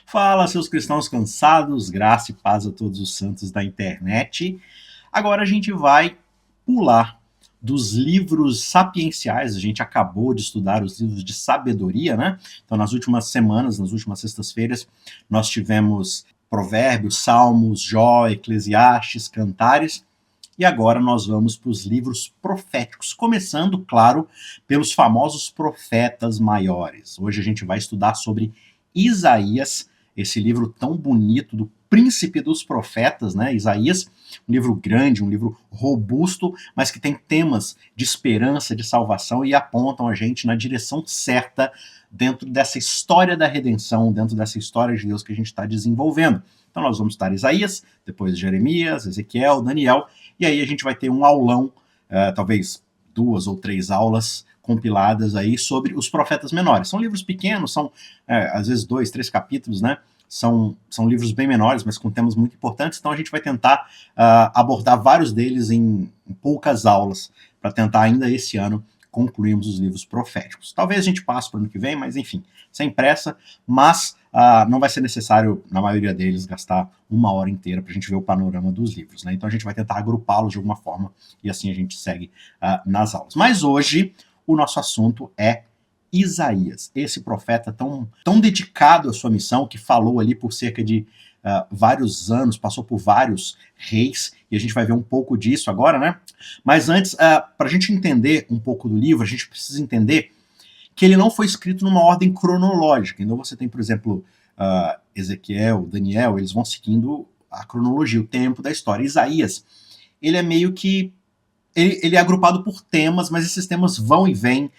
Fala, seus cristãos cansados, graça e paz a todos os santos da internet. Agora a gente vai pular dos livros sapienciais, a gente acabou de estudar os livros de sabedoria, né? Então, nas últimas semanas, nas últimas sextas-feiras, nós tivemos Provérbios, Salmos, Jó, Eclesiastes, Cantares, e agora nós vamos para os livros proféticos, começando, claro, pelos famosos profetas maiores. Hoje a gente vai estudar sobre Isaías, esse livro tão bonito do príncipe dos profetas, né? Isaías, um livro grande, um livro robusto, mas que tem temas de esperança, de salvação e apontam a gente na direção certa dentro dessa história da redenção, dentro dessa história de Deus que a gente está desenvolvendo. Então nós vamos estudar Isaías, depois Jeremias, Ezequiel, Daniel, e aí a gente vai ter um aulão, talvez 2 ou 3 aulas compiladas aí sobre os profetas menores. São livros pequenos, são às vezes 2, 3 capítulos, né? São livros bem menores, mas com temas muito importantes, então a gente vai tentar abordar vários deles em poucas aulas, para tentar ainda esse ano concluirmos os livros proféticos. Talvez a gente passe para o ano que vem, mas enfim, sem pressa, mas não vai ser necessário, na maioria deles, gastar 1 hora inteira para a gente ver o panorama dos livros, né? Então a gente vai tentar agrupá-los de alguma forma e assim a gente segue nas aulas. Mas hoje o nosso assunto é Isaías, esse profeta tão dedicado à sua missão, que falou ali por cerca de vários anos, passou por vários reis, e a gente vai ver um pouco disso agora, né? Mas antes, para a gente entender um pouco do livro, a gente precisa entender que ele não foi escrito numa ordem cronológica. Então você tem, por exemplo, Ezequiel, Daniel, eles vão seguindo a cronologia, o tempo da história. Isaías, ele é meio que ele é agrupado por temas, mas esses temas vão e vêm,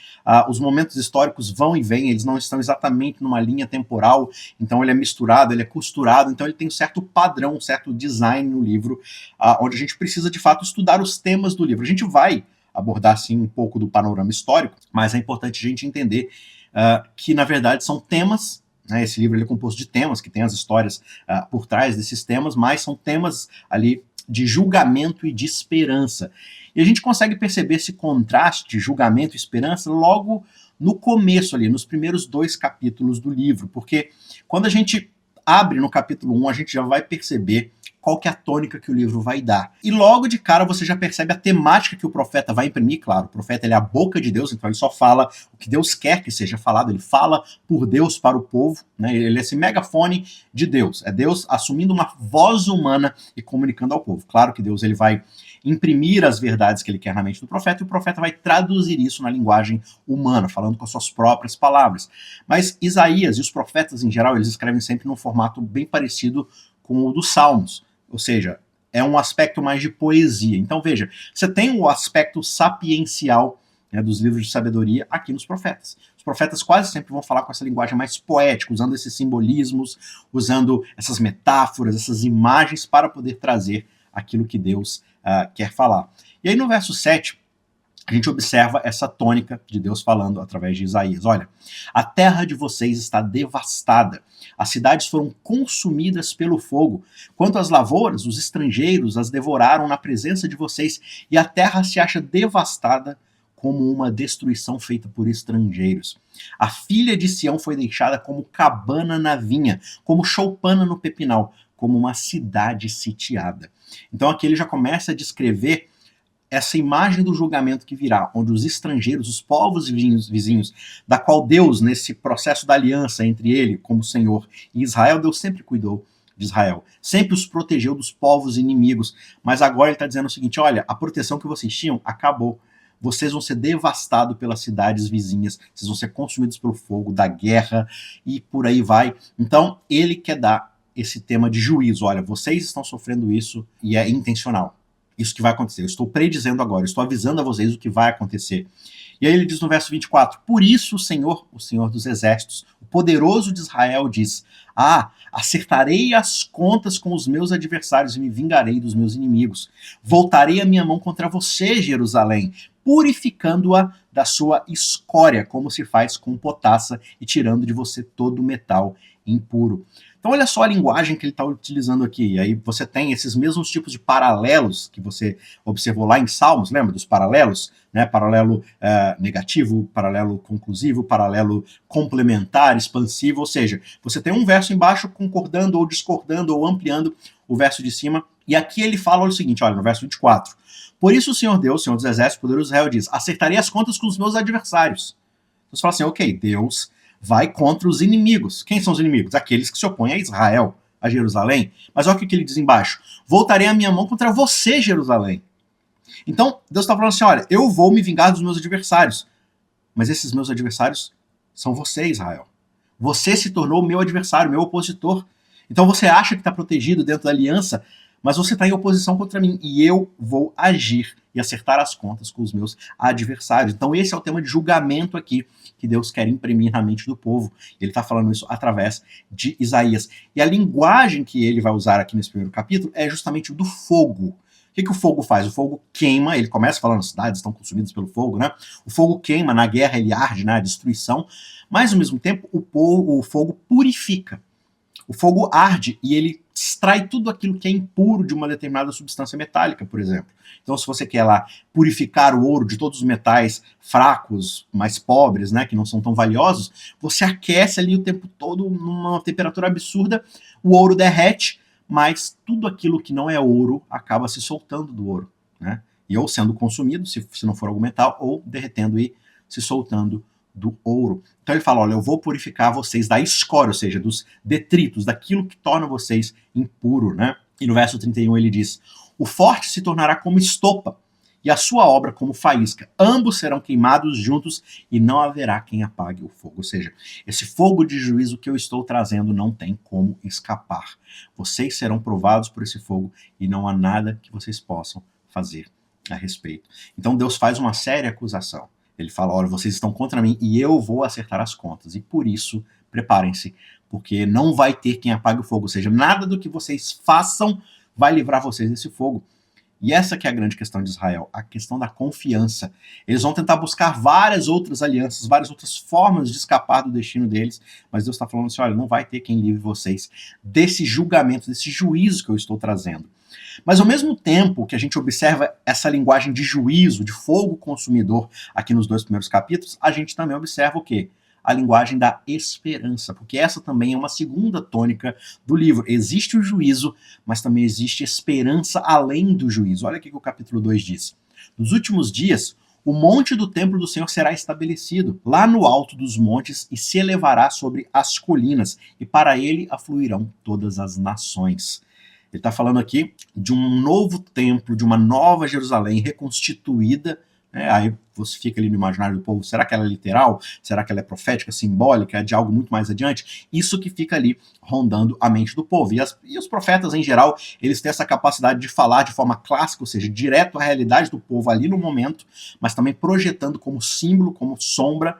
os momentos históricos vão e vêm, eles não estão exatamente numa linha temporal, então ele é misturado, ele é costurado, então ele tem um certo padrão, um certo design no livro, onde a gente precisa de fato estudar os temas do livro. A gente vai abordar sim um pouco do panorama histórico, mas é importante a gente entender que na verdade são temas, né? Esse livro ele é composto de temas, que tem as histórias por trás desses temas, mas são temas ali de julgamento e de esperança. E a gente consegue perceber esse contraste de julgamento e esperança logo no começo ali, nos primeiros 2 capítulos do livro, porque quando a gente abre no capítulo 1, a gente já vai perceber qual que é a tônica que o livro vai dar. E logo de cara você já percebe a temática que o profeta vai imprimir. Claro, o profeta ele é a boca de Deus, então ele só fala o que Deus quer que seja falado, ele fala por Deus para o povo, né? Ele é esse megafone de Deus, é Deus assumindo uma voz humana e comunicando ao povo. Claro que Deus ele vai imprimir as verdades que ele quer na mente do profeta, e o profeta vai traduzir isso na linguagem humana, falando com as suas próprias palavras. Mas Isaías e os profetas em geral, eles escrevem sempre num formato bem parecido com o dos Salmos, ou seja, é um aspecto mais de poesia. Então veja, você tem o aspecto sapiencial, né, dos livros de sabedoria aqui nos profetas. Os profetas quase sempre vão falar com essa linguagem mais poética, usando esses simbolismos, usando essas metáforas, essas imagens para poder trazer aquilo que Deus quer falar. E aí no verso 7, a gente observa essa tônica de Deus falando através de Isaías. Olha, a terra de vocês está devastada, as cidades foram consumidas pelo fogo. Quanto às lavouras, os estrangeiros as devoraram na presença de vocês, e a terra se acha devastada como uma destruição feita por estrangeiros. A filha de Sião foi deixada como cabana na vinha, como choupana no pepinal, como uma cidade sitiada. Então aqui ele já começa a descrever essa imagem do julgamento que virá, onde os estrangeiros, os povos vizinhos, da qual Deus, nesse processo da aliança entre ele como Senhor e Israel, Deus sempre cuidou de Israel, sempre os protegeu dos povos inimigos, mas agora ele está dizendo o seguinte, olha, a proteção que vocês tinham acabou, vocês vão ser devastados pelas cidades vizinhas, vocês vão ser consumidos pelo fogo da guerra e por aí vai. Então ele quer dar esse tema de juízo, olha, vocês estão sofrendo isso e é intencional. Isso que vai acontecer, eu estou predizendo agora, eu estou avisando a vocês o que vai acontecer. E aí ele diz no verso 24, por isso o Senhor dos exércitos, o poderoso de Israel diz, acertarei as contas com os meus adversários e me vingarei dos meus inimigos. Voltarei a minha mão contra você, Jerusalém, purificando-a da sua escória, como se faz com potassa, e tirando de você todo o metal impuro. Então olha só a linguagem que ele está utilizando aqui. E aí você tem esses mesmos tipos de paralelos que você observou lá em Salmos, lembra dos paralelos? Né? Paralelo negativo, paralelo conclusivo, paralelo complementar, expansivo, ou seja, você tem um verso embaixo concordando ou discordando ou ampliando o verso de cima. E aqui ele fala o seguinte, olha, no verso 24. Por isso o Senhor Deus, Senhor dos Exércitos, poderoso Israel, diz, acertarei as contas com os meus adversários. Então você fala assim, ok, Deus vai contra os inimigos. Quem são os inimigos? Aqueles que se opõem a Israel, a Jerusalém. Mas olha o que ele diz embaixo. Voltarei a minha mão contra você, Jerusalém. Então, Deus está falando assim, olha, eu vou me vingar dos meus adversários. Mas esses meus adversários são você, Israel. Você se tornou meu adversário, meu opositor. Então você acha que está protegido dentro da aliança, mas você está em oposição contra mim. E eu vou agir e acertar as contas com os meus adversários. Então esse é o tema de julgamento aqui que Deus quer imprimir na mente do povo. Ele está falando isso através de Isaías. E a linguagem que ele vai usar aqui nesse primeiro capítulo é justamente o do fogo. O que o fogo faz? O fogo queima, ele começa falando, as cidades estão consumidas pelo fogo, né? O fogo queima, na guerra ele arde, né? A destruição, mas ao mesmo tempo o fogo purifica. O fogo arde e ele extrai tudo aquilo que é impuro de uma determinada substância metálica, por exemplo. Então, se você quer lá purificar o ouro de todos os metais fracos, mais pobres, né, que não são tão valiosos, você aquece ali o tempo todo numa temperatura absurda, o ouro derrete, mas tudo aquilo que não é ouro acaba se soltando do ouro, né? E ou sendo consumido, se não for algum metal, ou derretendo e se soltando do ouro. Então ele fala, olha, eu vou purificar vocês da escória, ou seja, dos detritos, daquilo que torna vocês impuro, né? E no verso 31 ele diz, o forte se tornará como estopa, e a sua obra como faísca. Ambos serão queimados juntos, e não haverá quem apague o fogo. Ou seja, esse fogo de juízo que eu estou trazendo não tem como escapar. Vocês serão provados por esse fogo, e não há nada que vocês possam fazer a respeito. Então Deus faz uma séria acusação. Ele fala, olha, vocês estão contra mim e eu vou acertar as contas. E por isso, preparem-se, porque não vai ter quem apague o fogo. Ou seja, nada do que vocês façam vai livrar vocês desse fogo. E essa que é a grande questão de Israel, a questão da confiança. Eles vão tentar buscar várias outras alianças, várias outras formas de escapar do destino deles, mas Deus está falando assim, olha, não vai ter quem livre vocês desse julgamento, desse juízo que eu estou trazendo. Mas ao mesmo tempo que a gente observa essa linguagem de juízo, de fogo consumidor aqui nos dois primeiros capítulos, a gente também observa o quê? A linguagem da esperança, porque essa também é uma segunda tônica do livro. Existe o juízo, mas também existe esperança além do juízo. Olha o que o capítulo 2 diz. Nos últimos dias, o monte do templo do Senhor será estabelecido, lá no alto dos montes, e se elevará sobre as colinas, e para ele afluirão todas as nações. Ele está falando aqui de um novo templo, de uma nova Jerusalém reconstituída. Aí você fica ali no imaginário do povo, será que ela é literal? Será que ela é profética, simbólica, de algo muito mais adiante? Isso que fica ali rondando a mente do povo. E os profetas, em geral, eles têm essa capacidade de falar de forma clássica, ou seja, direto à realidade do povo ali no momento, mas também projetando como símbolo, como sombra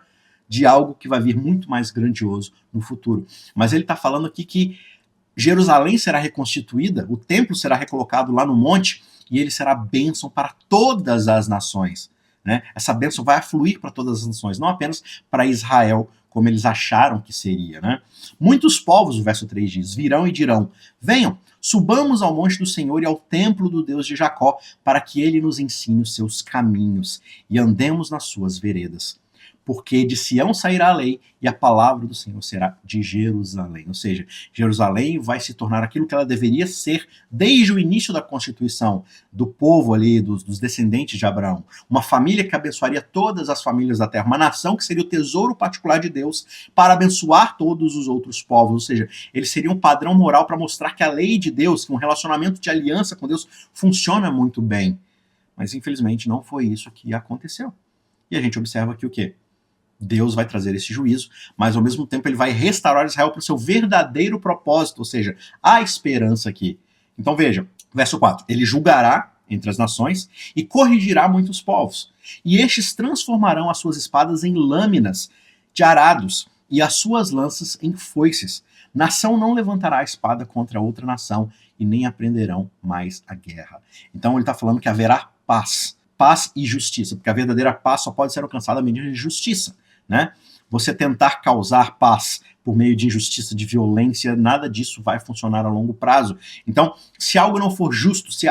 de algo que vai vir muito mais grandioso no futuro. Mas ele está falando aqui que Jerusalém será reconstituída, o templo será recolocado lá no monte e ele será bênção para todas as nações. Né? Essa bênção vai afluir para todas as nações, não apenas para Israel, como eles acharam que seria. Né? Muitos povos, o verso 3 diz, virão e dirão, venham, subamos ao monte do Senhor e ao templo do Deus de Jacó, para que ele nos ensine os seus caminhos e andemos nas suas veredas. Porque de Sião sairá a lei e a palavra do Senhor será de Jerusalém. Ou seja, Jerusalém vai se tornar aquilo que ela deveria ser desde o início da Constituição, do povo ali, dos descendentes de Abraão. Uma família que abençoaria todas as famílias da terra. Uma nação que seria o tesouro particular de Deus para abençoar todos os outros povos. Ou seja, eles seriam um padrão moral para mostrar que a lei de Deus, que um relacionamento de aliança com Deus funciona muito bem. Mas infelizmente não foi isso que aconteceu. E a gente observa aqui o quê? Deus vai trazer esse juízo, mas ao mesmo tempo ele vai restaurar Israel para o seu verdadeiro propósito, ou seja, a esperança aqui. Então veja, verso 4, ele julgará entre as nações e corrigirá muitos povos, e estes transformarão as suas espadas em lâminas de arados e as suas lanças em foices. Nação não levantará a espada contra outra nação e nem aprenderão mais a guerra. Então ele está falando que haverá paz e justiça, porque a verdadeira paz só pode ser alcançada mediante justiça. Né? Você tentar causar paz por meio de injustiça, de violência, nada disso vai funcionar a longo prazo. Então, se algo não for justo, se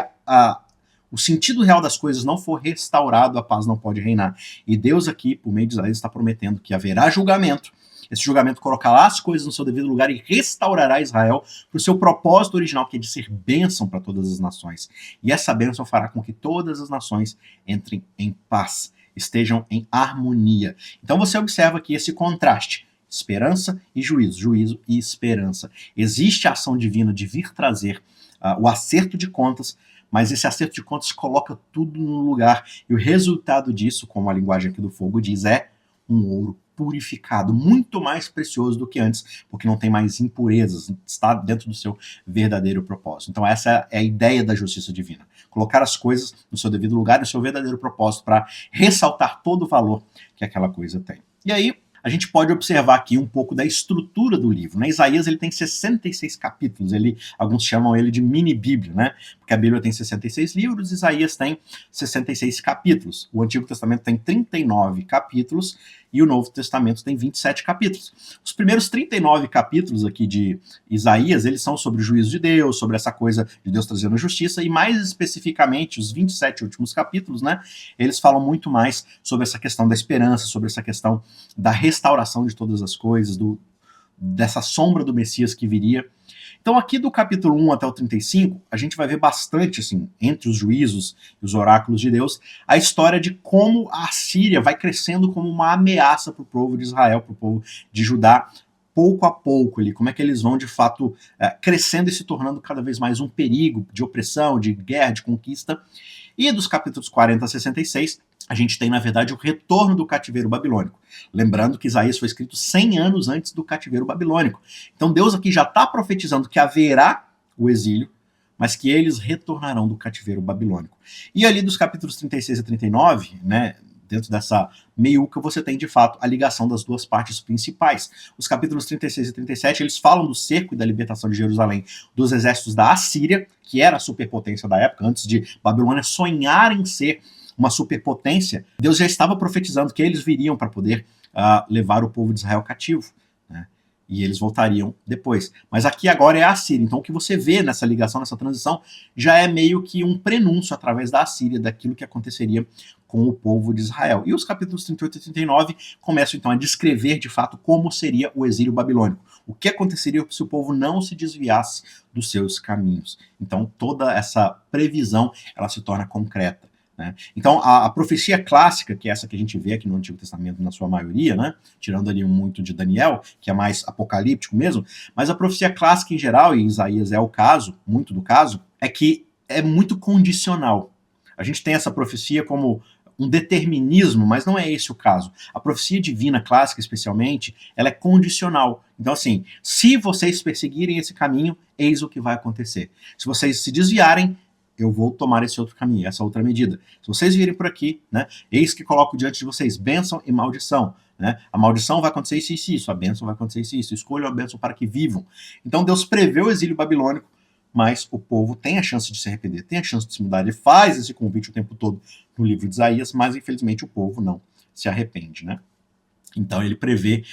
o sentido real das coisas não for restaurado, a paz não pode reinar. E Deus aqui, por meio de Isaías, está prometendo que haverá julgamento. Esse julgamento colocará as coisas no seu devido lugar e restaurará Israel para o seu propósito original, que é de ser bênção para todas as nações. E essa bênção fará com que todas as nações entrem em paz, estejam em harmonia. Então você observa aqui esse contraste. Esperança e juízo, juízo e esperança. Existe a ação divina de vir trazer o acerto de contas, mas esse acerto de contas coloca tudo no lugar. E o resultado disso, como a linguagem aqui do fogo diz, é um ouro purificado, muito mais precioso do que antes, porque não tem mais impurezas, está dentro do seu verdadeiro propósito. Então essa é a ideia da justiça divina. Colocar as coisas no seu devido lugar, no seu verdadeiro propósito, para ressaltar todo o valor que aquela coisa tem. E aí, a gente pode observar aqui um pouco da estrutura do livro. Né? Isaías ele tem 66 capítulos, alguns chamam ele de mini-bíblia, né? Porque a Bíblia tem 66 livros, Isaías tem 66 capítulos. O Antigo Testamento tem 39 capítulos e o Novo Testamento tem 27 capítulos. Os primeiros 39 capítulos aqui de Isaías, eles são sobre o juízo de Deus, sobre essa coisa de Deus trazendo justiça, e mais especificamente os 27 últimos capítulos, né? Eles falam muito mais sobre essa questão da esperança, sobre essa questão da restauração de todas as coisas, dessa sombra do Messias que viria. Então aqui do capítulo 1 até o 35, a gente vai ver bastante, assim, entre os juízos e os oráculos de Deus, a história de como a Assíria vai crescendo como uma ameaça para o povo de Israel, para o povo de Judá, pouco a pouco, como é que eles vão de fato crescendo e se tornando cada vez mais um perigo de opressão, de guerra, de conquista. E dos capítulos 40 a 66, a gente tem, na verdade, o retorno do cativeiro babilônico. Lembrando que Isaías foi escrito 100 anos antes do cativeiro babilônico. Então Deus aqui já está profetizando que haverá o exílio, mas que eles retornarão do cativeiro babilônico. E ali dos capítulos 36 a 39, né, dentro dessa meiuca, você tem, de fato, a ligação das duas partes principais. Os capítulos 36 e 37, eles falam do cerco e da libertação de Jerusalém dos exércitos da Assíria, que era a superpotência da época, antes de Babilônia sonhar em ser uma superpotência. Deus já estava profetizando que eles viriam para poder levar o povo de Israel cativo, né? E eles voltariam depois. Mas aqui agora é a Assíria. Então o que você vê nessa ligação, nessa transição, já é meio que um prenúncio através da Assíria, daquilo que aconteceria com o povo de Israel. E os capítulos 38 e 39 começam então a descrever de fato como seria o exílio babilônico. O que aconteceria se o povo não se desviasse dos seus caminhos. Então toda essa previsão ela se torna concreta. Né? Então, a profecia clássica, que é essa que a gente vê aqui no Antigo Testamento na sua maioria, né? Tirando ali muito de Daniel, que é mais apocalíptico mesmo, mas a profecia clássica em geral, e Isaías é o caso, muito do caso, é que é muito condicional. A gente tem essa profecia como um determinismo, mas não é esse o caso. A profecia divina clássica, especialmente, ela é condicional. Então, assim, se vocês perseguirem esse caminho, eis o que vai acontecer. Se vocês se desviarem, eu vou tomar esse outro caminho, essa outra medida. Se vocês virem por aqui, né, eis que coloco diante de vocês bênção e maldição. Né? A maldição vai acontecer isso e isso, a bênção vai acontecer isso e isso. Escolham a bênção para que vivam. Então Deus prevê o exílio babilônico, mas o povo tem a chance de se arrepender, tem a chance de se mudar. Ele faz esse convite o tempo todo no livro de Isaías, mas infelizmente o povo não se arrepende. Né? Então ele prevê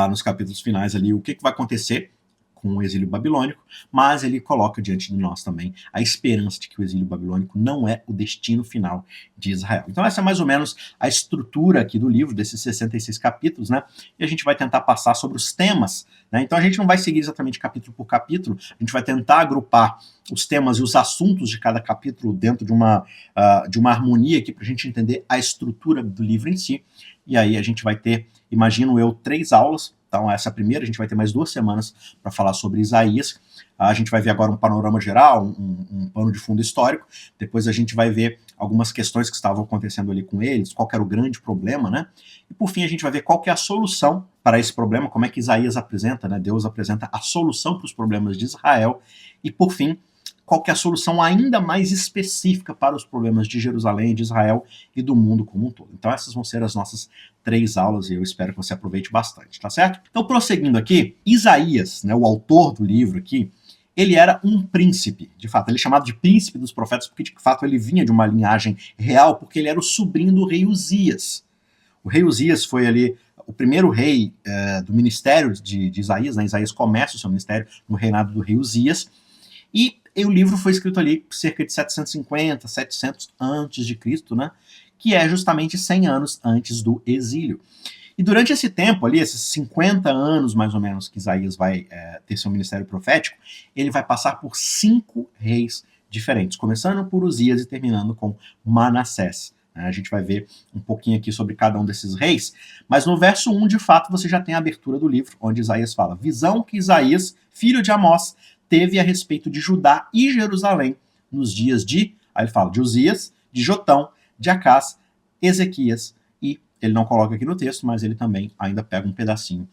nos capítulos finais ali o que vai acontecer com o exílio babilônico, mas ele coloca diante de nós também a esperança de que o exílio babilônico não é o destino final de Israel. Então essa é mais ou menos a estrutura aqui do livro, desses 66 capítulos, né? E a gente vai tentar passar sobre os temas, né? Então a gente não vai seguir exatamente capítulo por capítulo, a gente vai tentar agrupar os temas e os assuntos de cada capítulo dentro de uma harmonia aqui para a gente entender a estrutura do livro em si, e aí a gente vai ter, imagino eu, 3 aulas. Então essa primeira, a gente vai ter mais 2 semanas para falar sobre Isaías. A gente vai ver agora um panorama geral, um pano de fundo histórico. Depois a gente vai ver algumas questões que estavam acontecendo ali com eles, qual que era o grande problema, né? E por fim a gente vai ver qual que é a solução para esse problema, como é que Isaías apresenta, né? Deus apresenta a solução para os problemas de Israel. E por fim, qual que é a solução ainda mais específica para os problemas de Jerusalém, de Israel e do mundo como um todo. Então essas vão ser as nossas 3 aulas e eu espero que você aproveite bastante, tá certo? Então prosseguindo aqui, Isaías, né, o autor do livro aqui, ele era um príncipe, de fato, ele é chamado de príncipe dos profetas porque de fato ele vinha de uma linhagem real, porque ele era o sobrinho do rei Uzias. O rei Uzias foi ali o primeiro rei do ministério de Isaías, né? Isaías começa o seu ministério no reinado do rei Uzias, e o livro foi escrito ali cerca de 750, 700 antes de Cristo, né? Que é justamente 100 anos antes do exílio. E durante esse tempo ali, esses 50 anos mais ou menos que Isaías vai ter seu ministério profético, ele vai passar por 5 reis diferentes, começando por Uzias e terminando com Manassés. A gente vai ver um pouquinho aqui sobre cada um desses reis, mas no verso 1, de fato, você já tem a abertura do livro, onde Isaías fala: visão que Isaías, filho de Amós, teve a respeito de Judá e Jerusalém nos dias de, aí ele fala, de Uzias, de Jotão, de Acás, Ezequias, e ele não coloca aqui no texto, mas ele também ainda pega um pedacinho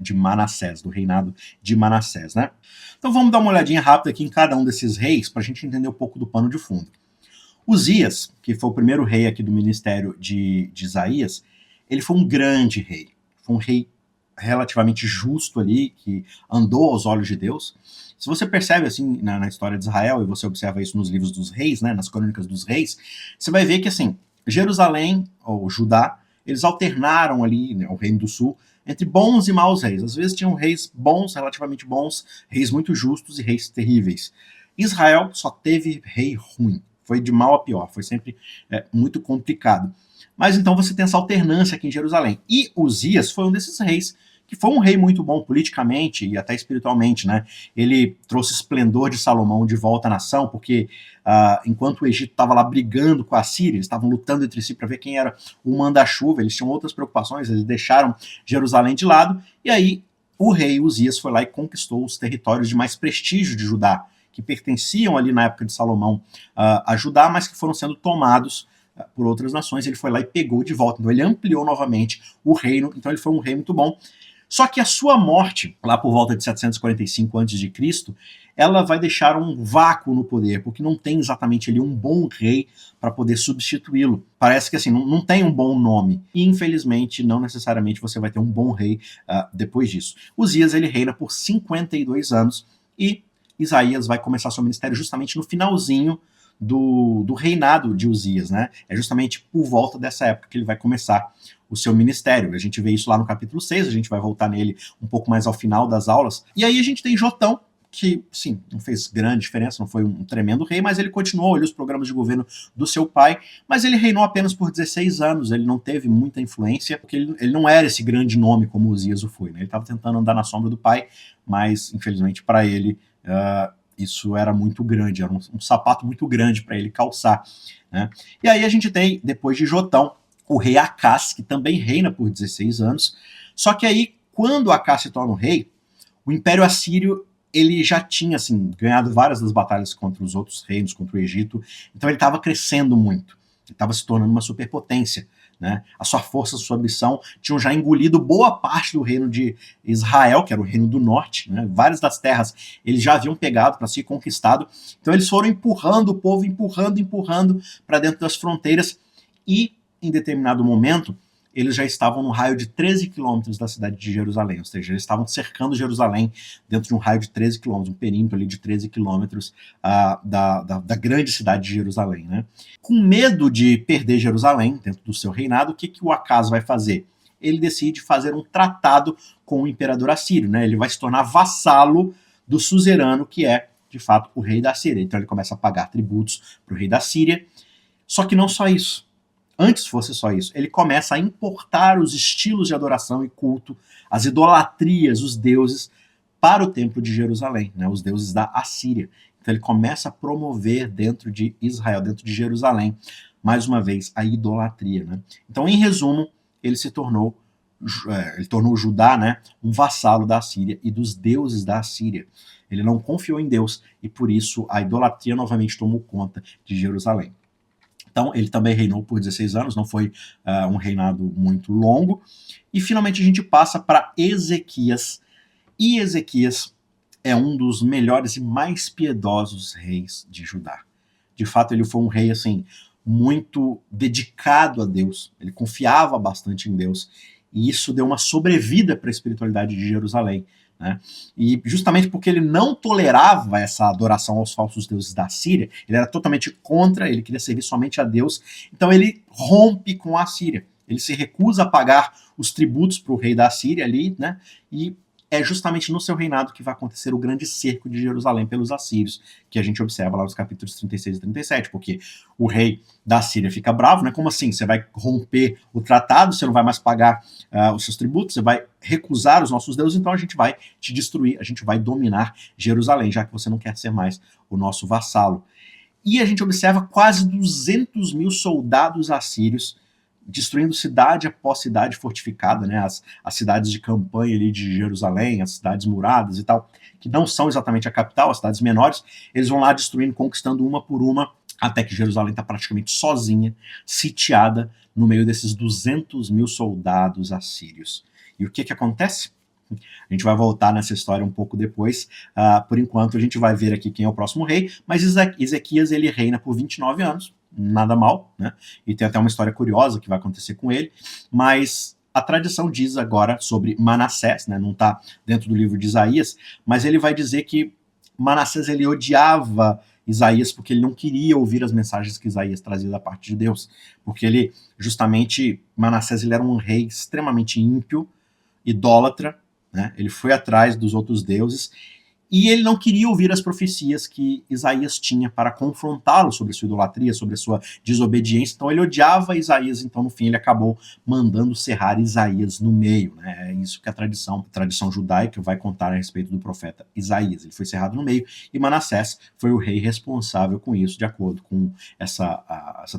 de Manassés, do reinado de Manassés, né? Então vamos dar uma olhadinha rápida aqui em cada um desses reis, para a gente entender um pouco do pano de fundo. Uzias, que foi o primeiro rei aqui do ministério de Isaías, ele foi um grande rei. Foi um rei relativamente justo ali, que andou aos olhos de Deus. Se você percebe assim na história de Israel, e você observa isso nos livros dos reis, né, nas crônicas dos reis, você vai ver que assim, Jerusalém, ou Judá, eles alternaram ali, né, o reino do sul, entre bons e maus reis. Às vezes tinham reis bons, relativamente bons, reis muito justos e reis terríveis. Israel só teve rei ruim. Foi de mal a pior, foi sempre muito complicado. Mas então você tem essa alternância aqui em Jerusalém. E Uzias foi um desses reis, que foi um rei muito bom politicamente e até espiritualmente, né? Ele trouxe esplendor de Salomão de volta à nação, porque enquanto o Egito estava lá brigando com a Síria, eles estavam lutando entre si para ver quem era o manda-chuva, eles tinham outras preocupações, eles deixaram Jerusalém de lado, e aí o rei Uzias foi lá e conquistou os territórios de mais prestígio de Judá, que pertenciam ali na época de Salomão a Judá, mas que foram sendo tomados por outras nações. Ele foi lá e pegou de volta. Então ele ampliou novamente o reino. Então ele foi um rei muito bom. Só que a sua morte, lá por volta de 745 a.C., ela vai deixar um vácuo no poder, porque não tem exatamente ali um bom rei para poder substituí-lo. Parece que assim, não tem um bom nome. E infelizmente, não necessariamente você vai ter um bom rei depois disso. Uzias, ele reina por 52 anos e Isaías vai começar seu ministério justamente no finalzinho do reinado de Uzias, né? É justamente por volta dessa época que ele vai começar o seu ministério. A gente vê isso lá no capítulo 6, a gente vai voltar nele um pouco mais ao final das aulas. E aí a gente tem Jotão, que, sim, não fez grande diferença, não foi um tremendo rei, mas ele continuou ali os programas de governo do seu pai, mas ele reinou apenas por 16 anos, ele não teve muita influência, porque ele não era esse grande nome como Uzias o foi, né? Ele estava tentando andar na sombra do pai, mas, infelizmente, para ele, isso era muito grande, era um sapato muito grande para ele calçar, né? E aí a gente tem, depois de Jotão, o rei Acás, que também reina por 16 anos, só que aí, quando Acás se torna um rei, o Império Assírio ele já tinha assim, ganhado várias das batalhas contra os outros reinos, contra o Egito, então ele estava crescendo muito, ele estava se tornando uma superpotência, né? A sua força, a sua ambição tinham já engolido boa parte do reino de Israel, que era o reino do norte, né? Várias das terras eles já haviam pegado para si, conquistado, então eles foram empurrando o povo, empurrando para dentro das fronteiras, e em determinado momento eles já estavam no raio de 13 quilômetros da cidade de Jerusalém, ou seja, eles estavam cercando Jerusalém dentro de um raio de 13 quilômetros, um perímetro ali de 13 quilômetros da grande cidade de Jerusalém, né? Com medo de perder Jerusalém dentro do seu reinado, o que o Acás vai fazer? Ele decide fazer um tratado com o imperador assírio, né? Ele vai se tornar vassalo do suzerano, que é, de fato, o rei da Síria. Então ele começa a pagar tributos para o rei da Síria, só que não só isso. Antes fosse só isso, ele começa a importar os estilos de adoração e culto, as idolatrias, os deuses, para o templo de Jerusalém, né, os deuses da Assíria. Então ele começa a promover dentro de Israel, dentro de Jerusalém, mais uma vez, a idolatria. Né? Então, em resumo, ele tornou Judá, né, um vassalo da Assíria e dos deuses da Assíria. Ele não confiou em Deus e, por isso, a idolatria novamente tomou conta de Jerusalém. Então, ele também reinou por 16 anos, não foi um reinado muito longo. E, finalmente, a gente passa para Ezequias. E Ezequias é um dos melhores e mais piedosos reis de Judá. De fato, ele foi um rei, assim, muito dedicado a Deus. Ele confiava bastante em Deus. E isso deu uma sobrevida para a espiritualidade de Jerusalém. Né? E justamente porque ele não tolerava essa adoração aos falsos deuses da Síria, ele era totalmente contra, ele queria servir somente a Deus, então ele rompe com a Síria. Ele se recusa a pagar os tributos para o rei da Assíria ali, né? E é justamente no seu reinado que vai acontecer o grande cerco de Jerusalém pelos assírios, que a gente observa lá nos capítulos 36 e 37, porque o rei da Síria fica bravo, né? Como assim? Você vai romper o tratado, você não vai mais pagar os seus tributos, você vai recusar os nossos deuses, então a gente vai te destruir, a gente vai dominar Jerusalém, já que você não quer ser mais o nosso vassalo. E a gente observa quase 200 mil soldados assírios destruindo cidade após cidade fortificada, né? As cidades de campanha ali de Jerusalém, as cidades muradas e tal, que não são exatamente a capital, as cidades menores, eles vão lá destruindo, conquistando uma por uma, até que Jerusalém está praticamente sozinha, sitiada no meio desses 200 mil soldados assírios. E o que acontece? A gente vai voltar nessa história um pouco depois. Por enquanto, a gente vai ver aqui quem é o próximo rei, mas Ezequias ele reina por 29 anos, nada mal, né? E tem até uma história curiosa que vai acontecer com ele, mas a tradição diz agora sobre Manassés, né? Não está dentro do livro de Isaías, mas ele vai dizer que Manassés ele odiava Isaías porque ele não queria ouvir as mensagens que Isaías trazia da parte de Deus, porque ele, justamente, Manassés ele era um rei extremamente ímpio, idólatra, né? Ele foi atrás dos outros deuses e ele não queria ouvir as profecias que Isaías tinha para confrontá-lo sobre sua idolatria, sobre a sua desobediência. Então ele odiava Isaías, então no fim ele acabou mandando serrar Isaías no meio. Né? É isso que a tradição judaica vai contar a respeito do profeta Isaías. Ele foi serrado no meio e Manassés foi o rei responsável com isso, de acordo com essa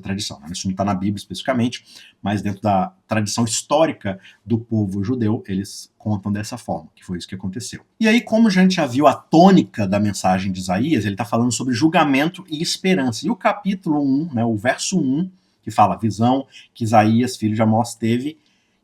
tradição. Né? Isso não está na Bíblia especificamente, mas dentro da tradição histórica do povo judeu, eles contam dessa forma, que foi isso que aconteceu. E aí, como a gente já viu a tônica da mensagem de Isaías, ele está falando sobre julgamento e esperança. E o capítulo 1, né, o verso 1, que fala a visão que Isaías, filho de Amós, teve,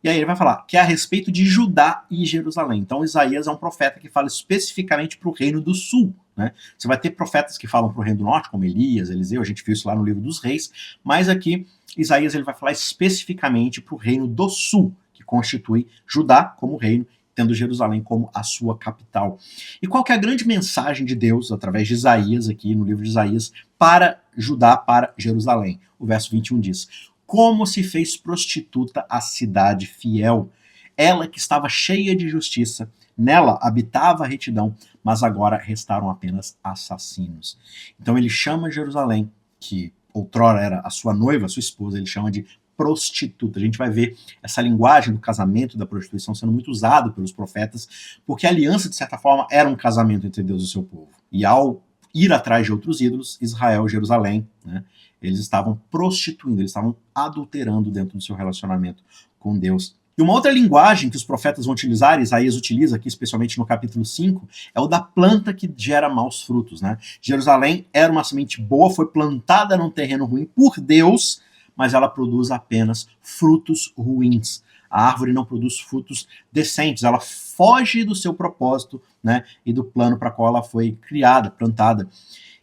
e aí ele vai falar que é a respeito de Judá e Jerusalém. Então Isaías é um profeta que fala especificamente para o reino do sul. Né? Você vai ter profetas que falam para o reino do norte, como Elias, Eliseu, a gente viu isso lá no livro dos reis, mas aqui Isaías ele vai falar especificamente para o reino do sul, que constitui Judá como reino, tendo Jerusalém como a sua capital. E qual que é a grande mensagem de Deus, através de Isaías, aqui no livro de Isaías, para Judá, para Jerusalém? O verso 21 diz: como se fez prostituta a cidade fiel, ela que estava cheia de justiça, nela habitava a retidão, mas agora restaram apenas assassinos. Então ele chama Jerusalém, que outrora era a sua noiva, a sua esposa, ele chama de prostituta. A gente vai ver essa linguagem do casamento, da prostituição, sendo muito usado pelos profetas, porque a aliança, de certa forma, era um casamento entre Deus e o seu povo. E ao ir atrás de outros ídolos, Israel, Jerusalém, né, eles estavam prostituindo, eles estavam adulterando dentro do seu relacionamento com Deus. E uma outra linguagem que os profetas vão utilizar, Isaías utiliza aqui, especialmente no capítulo 5, é o da planta que gera maus frutos. Né? Jerusalém era uma semente boa, foi plantada num terreno ruim por Deus, mas ela produz apenas frutos ruins. A árvore não produz frutos decentes, ela foge do seu propósito, né, e do plano para qual ela foi criada, plantada.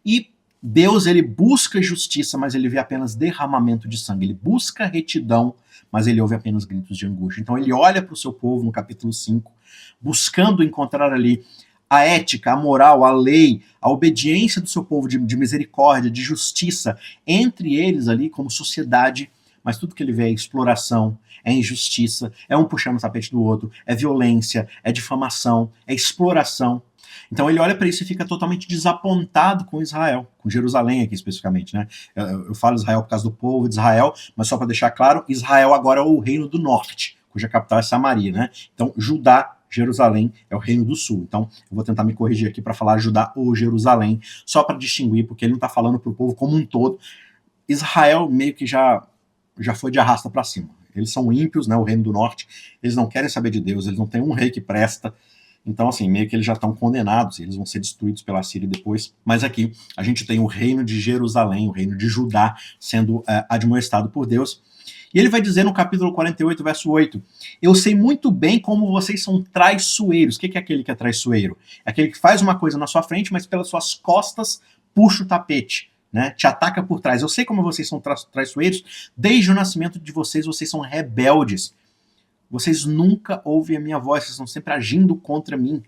E Deus ele busca justiça, mas ele vê apenas derramamento de sangue. Ele busca retidão, mas ele ouve apenas gritos de angústia. Então ele olha para o seu povo no capítulo 5, buscando encontrar ali a ética, a moral, a lei, a obediência do seu povo de misericórdia, de justiça, entre eles ali como sociedade, mas tudo que ele vê é exploração, é injustiça, é um puxando o tapete do outro, é violência, é difamação, é exploração. Então ele olha para isso e fica totalmente desapontado com Israel, com Jerusalém aqui especificamente. Né? Eu falo Israel por causa do povo de Israel, mas só para deixar claro, Israel agora é o reino do norte, cuja capital é Samaria. Né? Então Judá, Jerusalém é o reino do sul. Então, eu vou tentar me corrigir aqui para falar Judá ou Jerusalém, só para distinguir, porque ele não está falando para o povo como um todo. Israel meio que já foi de arrasta para cima. Eles são ímpios, né, o reino do norte, eles não querem saber de Deus, eles não têm um rei que presta. Então, assim, meio que eles já estão condenados, eles vão ser destruídos pela Síria depois. Mas aqui a gente tem o reino de Jerusalém, o reino de Judá, sendo admoestado por Deus. E ele vai dizer no capítulo 48, verso 8, eu sei muito bem como vocês são traiçoeiros. O que é aquele que é traiçoeiro? É aquele que faz uma coisa na sua frente, mas pelas suas costas puxa o tapete, né? Te ataca por trás. Eu sei como vocês são traiçoeiros, desde o nascimento de vocês são rebeldes. Vocês nunca ouvem a minha voz, vocês estão sempre agindo contra mim.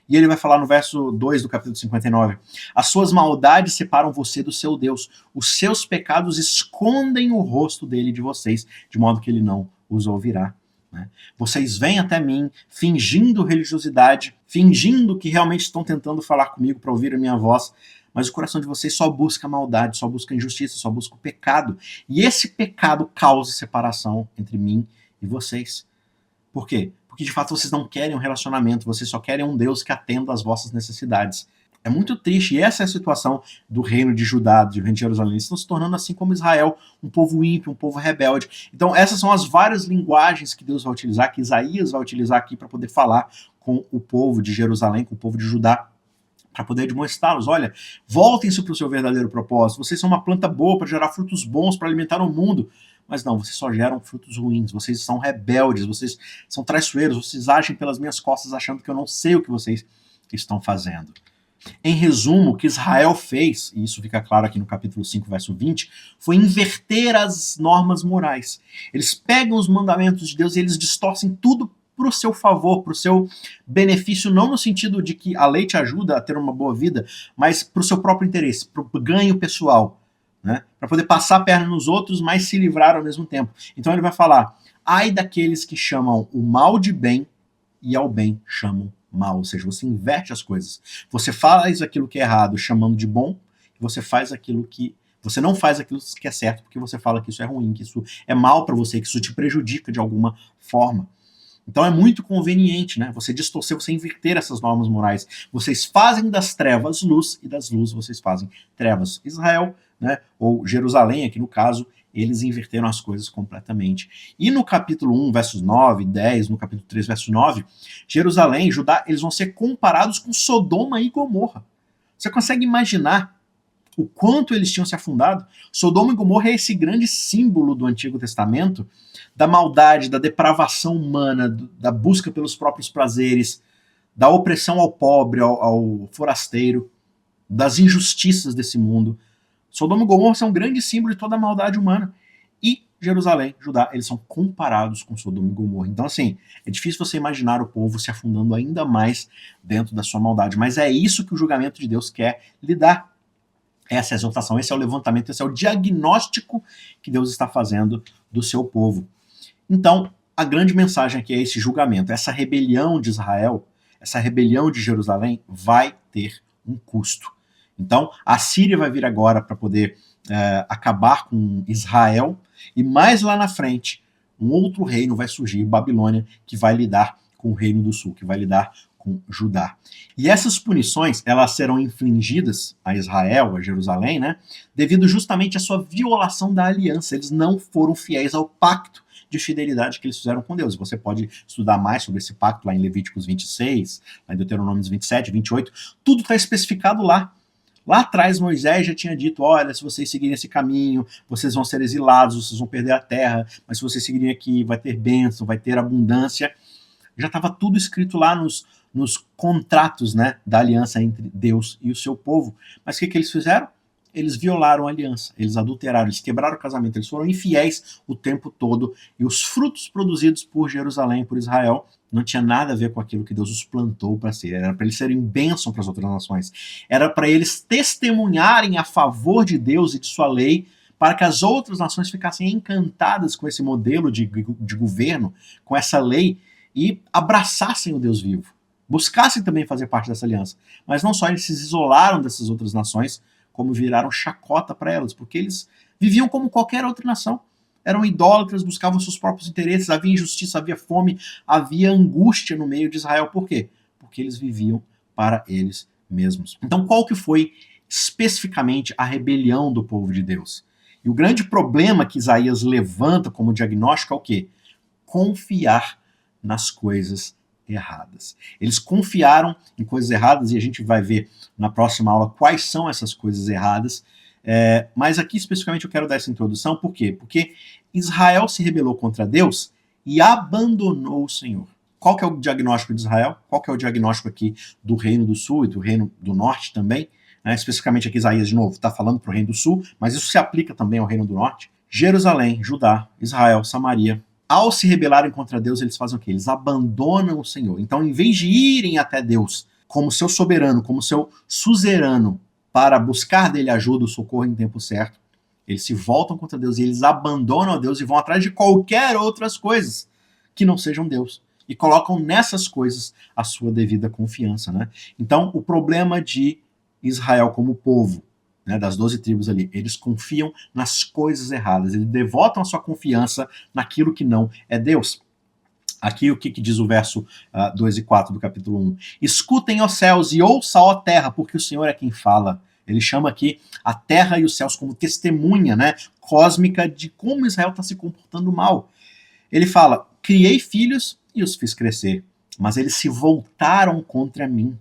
E ele vai falar no verso 2 do capítulo 59, as suas maldades separam você do seu Deus, os seus pecados escondem o rosto dele de vocês, de modo que ele não os ouvirá. Né? Vocês vêm até mim fingindo religiosidade, fingindo que realmente estão tentando falar comigo para ouvir a minha voz, mas o coração de vocês só busca maldade, só busca injustiça, só busca o pecado. E esse pecado causa separação entre mim e vocês. Por quê? Porque de fato vocês não querem um relacionamento, vocês só querem um Deus que atenda às vossas necessidades. É muito triste, e essa é a situação do reino de Judá, do reino de Jerusalém. Eles estão se tornando, assim como Israel, um povo ímpio, um povo rebelde. Então essas são as várias linguagens que Deus vai utilizar, que Isaías vai utilizar aqui para poder falar com o povo de Jerusalém, com o povo de Judá, para poder demonstrá-los, olha, voltem-se para o seu verdadeiro propósito, vocês são uma planta boa para gerar frutos bons, para alimentar o mundo, mas não, vocês só geram frutos ruins, vocês são rebeldes, vocês são traiçoeiros, vocês agem pelas minhas costas achando que eu não sei o que vocês estão fazendo. Em resumo, o que Israel fez, e isso fica claro aqui no capítulo 5, verso 20, foi inverter as normas morais. Eles pegam os mandamentos de Deus e eles distorcem tudo para o seu favor, para o seu benefício, não no sentido de que a lei te ajuda a ter uma boa vida, mas para o seu próprio interesse, para o ganho pessoal, né? Para poder passar a perna nos outros, mas se livrar ao mesmo tempo. Então ele vai falar, ai daqueles que chamam o mal de bem e ao bem chamam mal, ou seja, você inverte as coisas. Você faz aquilo que é errado chamando de bom, e você faz aquilo que você não faz aquilo que é certo, porque você fala que isso é ruim, que isso é mal para você, que isso te prejudica de alguma forma. Então é muito conveniente, né? Você distorcer, você inverter essas normas morais. Vocês fazem das trevas luz e das luzes vocês fazem trevas. Israel, né? Ou Jerusalém, aqui no caso, eles inverteram as coisas completamente. E no capítulo 1, versos 9, 10, no capítulo 3, verso 9, Jerusalém e Judá, eles vão ser comparados com Sodoma e Gomorra. Você consegue imaginar o quanto eles tinham se afundado? Sodoma e Gomorra é esse grande símbolo do Antigo Testamento, da maldade, da depravação humana, da busca pelos próprios prazeres, da opressão ao pobre, ao forasteiro, das injustiças desse mundo. Sodoma e Gomorra são um grande símbolo de toda a maldade humana. E Jerusalém, Judá, eles são comparados com Sodoma e Gomorra. Então, assim, é difícil você imaginar o povo se afundando ainda mais dentro da sua maldade. Mas é isso que o julgamento de Deus quer lidar. Essa é a exortação, esse é o levantamento, esse é o diagnóstico que Deus está fazendo do seu povo. Então, a grande mensagem aqui é esse julgamento. Essa rebelião de Israel, essa rebelião de Jerusalém vai ter um custo. Então, a Síria vai vir agora para poder acabar com Israel, e mais lá na frente, um outro reino vai surgir, Babilônia, que vai lidar com o reino do sul, que vai lidar com Judá. E essas punições, elas serão infligidas a Israel, a Jerusalém, né, devido justamente à sua violação da aliança. Eles não foram fiéis ao pacto de fidelidade que eles fizeram com Deus. Você pode estudar mais sobre esse pacto lá em Levíticos 26, lá em Deuteronômio 27, 28, tudo está especificado lá. Lá atrás Moisés já tinha dito, olha, se vocês seguirem esse caminho, vocês vão ser exilados, vocês vão perder a terra, mas se vocês seguirem aqui, vai ter bênção, vai ter abundância. Já estava tudo escrito lá nos contratos, né, da aliança entre Deus e o seu povo. Mas o que eles fizeram? Eles violaram a aliança, eles adulteraram, eles quebraram o casamento, eles foram infiéis o tempo todo, e os frutos produzidos por Jerusalém, por Israel, não tinha nada a ver com aquilo que Deus os plantou para ser. Era para eles serem bênção para as outras nações. Era para eles testemunharem a favor de Deus e de sua lei, para que as outras nações ficassem encantadas com esse modelo de governo, com essa lei, e abraçassem o Deus vivo. Buscassem também fazer parte dessa aliança. Mas não só eles se isolaram dessas outras nações, como viraram chacota para elas, porque eles viviam como qualquer outra nação. Eram idólatras, buscavam seus próprios interesses, havia injustiça, havia fome, havia angústia no meio de Israel. Por quê? Porque eles viviam para eles mesmos. Então, qual que foi especificamente a rebelião do povo de Deus? E o grande problema que Isaías levanta como diagnóstico é o quê? Confiar nas coisas erradas. Eles confiaram em coisas erradas, e a gente vai ver na próxima aula quais são essas coisas erradas, mas aqui especificamente eu quero dar essa introdução, por quê? Porque Israel se rebelou contra Deus e abandonou o Senhor. Qual que é o diagnóstico de Israel? Qual que é o diagnóstico aqui do Reino do Sul e do Reino do Norte também? Especificamente aqui Isaías, de novo, está falando para o Reino do Sul, mas isso se aplica também ao Reino do Norte. Jerusalém, Judá, Israel, Samaria, ao se rebelarem contra Deus, eles fazem o quê? Eles abandonam o Senhor. Então, em vez de irem até Deus como seu soberano, como seu suzerano, para buscar dele ajuda, o socorro em tempo certo, Eles se voltam contra Deus e eles abandonam a Deus e vão atrás de qualquer outras coisas que não sejam Deus. E colocam nessas coisas a sua devida confiança. Né? Então, o problema de Israel como povo, né, das 12 tribos ali, eles confiam nas coisas erradas. Eles devotam a sua confiança naquilo que não é Deus. Aqui o que diz o verso 2 e 4 do capítulo 1. Escutem, ó céus, e ouça, ó terra, porque o Senhor é quem fala. Ele chama aqui a terra e os céus como testemunha, né, cósmica de como Israel está se comportando mal. Ele fala, criei filhos e os fiz crescer, mas eles se voltaram contra mim.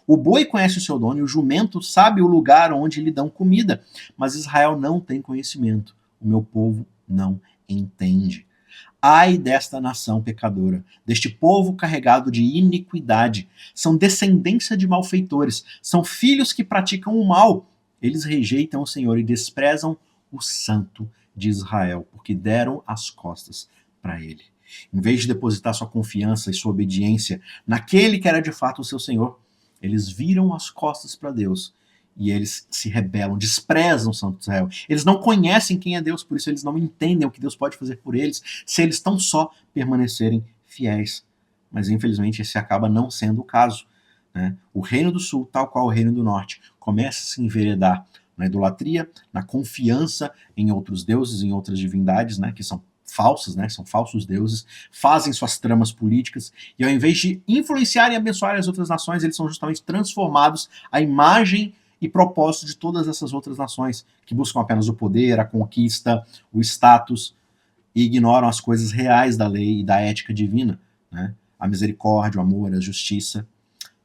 O boi conhece o seu dono e o jumento sabe o lugar onde lhe dão comida, mas Israel não tem conhecimento. O meu povo não entende. Ai desta nação pecadora, deste povo carregado de iniquidade. São descendência de malfeitores, são filhos que praticam o mal. Eles rejeitam o Senhor e desprezam o Santo de Israel, porque deram as costas para ele. Em vez de depositar sua confiança e sua obediência naquele que era de fato o seu Senhor, eles viram as costas para Deus e eles se rebelam, desprezam o Santo de Israel. Eles não conhecem quem é Deus, por isso eles não entendem o que Deus pode fazer por eles, se eles tão só permanecerem fiéis. Mas infelizmente esse acaba não sendo o caso. Né? O Reino do Sul, tal qual o Reino do Norte, começa a se enveredar na idolatria, na confiança em outros deuses, em outras divindades, né, que são falsas, né, são falsos deuses, fazem suas tramas políticas, e ao invés de influenciar e abençoar as outras nações, eles são justamente transformados à imagem e propósito de todas essas outras nações, que buscam apenas o poder, a conquista, o status, e ignoram as coisas reais da lei e da ética divina, né? A misericórdia, o amor, a justiça,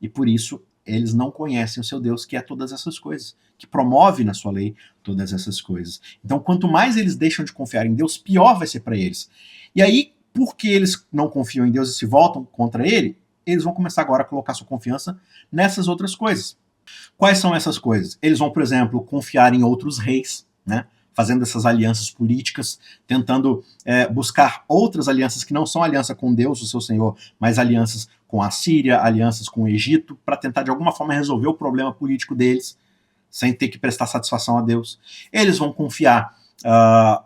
e por isso eles não conhecem o seu Deus, que é todas essas coisas, que promove na sua lei todas essas coisas. Então, quanto mais eles deixam de confiar em Deus, pior vai ser para eles. E aí, porque eles não confiam em Deus e se voltam contra ele, eles vão começar agora a colocar sua confiança nessas outras coisas. Quais são essas coisas? Eles vão, por exemplo, confiar em outros reis, né? Fazendo essas alianças políticas, tentando buscar outras alianças que não são aliança com Deus, o seu Senhor, mas alianças com a Síria, alianças com o Egito, para tentar de alguma forma resolver o problema político deles, sem ter que prestar satisfação a Deus. Eles vão confiar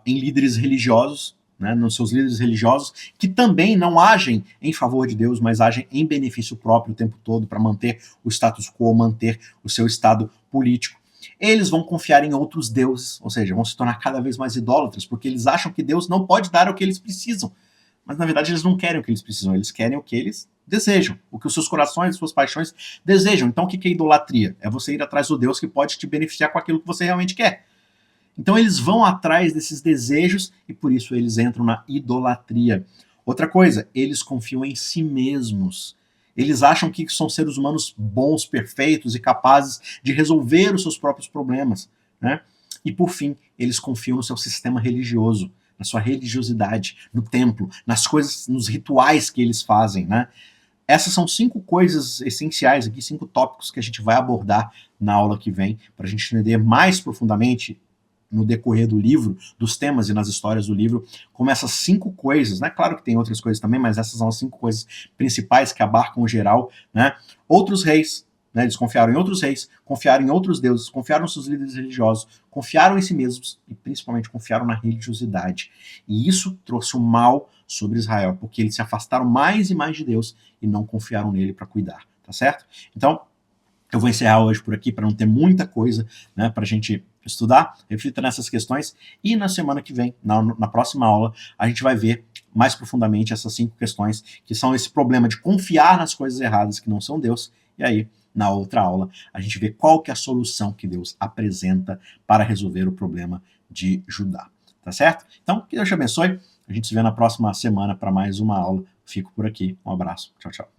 em líderes religiosos, né, nos seus líderes religiosos, que também não agem em favor de Deus, mas agem em benefício próprio o tempo todo, para manter o status quo, manter o seu estado político. Eles vão confiar em outros deuses, ou seja, vão se tornar cada vez mais idólatras, porque eles acham que Deus não pode dar o que eles precisam. Mas na verdade eles não querem o que eles precisam, eles querem o que eles desejam, o que os seus corações, suas paixões desejam. Então o que é idolatria? É você ir atrás do Deus que pode te beneficiar com aquilo que você realmente quer. Então eles vão atrás desses desejos e por isso eles entram na idolatria. Outra coisa, eles confiam em si mesmos. Eles acham que são seres humanos bons, perfeitos e capazes de resolver os seus próprios problemas. Né? E por fim, eles confiam no seu sistema religioso, na sua religiosidade, no templo, nas coisas, nos rituais que eles fazem. Né? Essas são 5 coisas essenciais aqui, 5 tópicos que a gente vai abordar na aula que vem, para a gente entender mais profundamente no decorrer do livro, dos temas e nas histórias do livro, como essas 5 coisas, né? Claro que tem outras coisas também, mas essas são as 5 coisas principais que abarcam o geral, né? Outros reis, né? Eles confiaram em outros reis, confiaram em outros deuses, confiaram nos seus líderes religiosos, confiaram em si mesmos e principalmente confiaram na religiosidade. E isso trouxe o mal sobre Israel, porque eles se afastaram mais e mais de Deus e não confiaram nele para cuidar, tá certo? Então, eu vou encerrar hoje por aqui para não ter muita coisa, né, para a gente estudar, reflita nessas questões, e na semana que vem, na próxima aula, a gente vai ver mais profundamente essas 5 questões, que são esse problema de confiar nas coisas erradas que não são Deus, e aí, na outra aula, a gente vê qual que é a solução que Deus apresenta para resolver o problema de Judá, tá certo? Então, que Deus te abençoe, a gente se vê na próxima semana para mais uma aula, fico por aqui, um abraço, tchau, tchau.